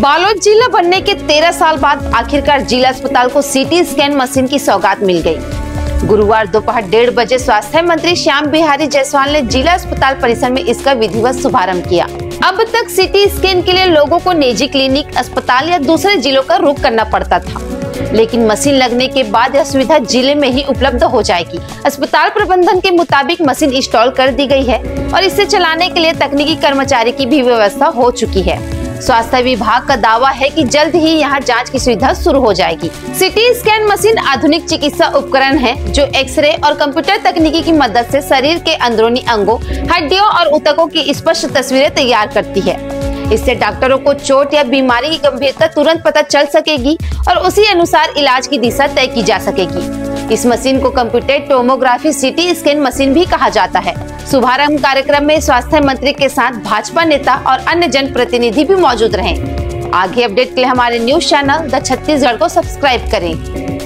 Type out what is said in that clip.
बालोद जिला बनने के 13 साल बाद आखिरकार जिला अस्पताल को सीटी स्कैन मशीन की सौगात मिल गई। गुरुवार दोपहर 1:30 बजे स्वास्थ्य मंत्री श्याम बिहारी जायसवाल ने जिला अस्पताल परिसर में इसका विधिवत शुभारंभ किया। अब तक सीटी स्कैन के लिए लोगों को निजी क्लिनिक, अस्पताल या दूसरे जिलों का रुख करना पड़ता था, लेकिन मशीन लगने के बाद यह सुविधा जिले में ही उपलब्ध हो जाएगी। अस्पताल प्रबंधन के मुताबिक मशीन इंस्टॉल कर दी गई है और इसे चलाने के लिए तकनीकी कर्मचारी की भी व्यवस्था हो चुकी है। स्वास्थ्य विभाग का दावा है कि जल्द ही यहां जांच की सुविधा शुरू हो जाएगी। सीटी स्कैन मशीन आधुनिक चिकित्सा उपकरण है जो एक्सरे और कंप्यूटर तकनीकी की मदद से शरीर के अंदरूनी अंगों, हड्डियों और ऊतकों की स्पष्ट तस्वीरें तैयार करती है। इससे डॉक्टरों को चोट या बीमारी की गंभीरता तुरंत पता चल सकेगी और उसी अनुसार इलाज की दिशा तय की जा सकेगी। इस मशीन को computer tomography CT scan machine भी कहा जाता है। शुभारंभ कार्यक्रम में स्वास्थ्य मंत्री के साथ भाजपा नेता और अन्य जनप्रतिनिधि भी मौजूद रहे। आगे अपडेट के लिए हमारे न्यूज चैनल द छत्तीसगढ़ को सब्सक्राइब करें।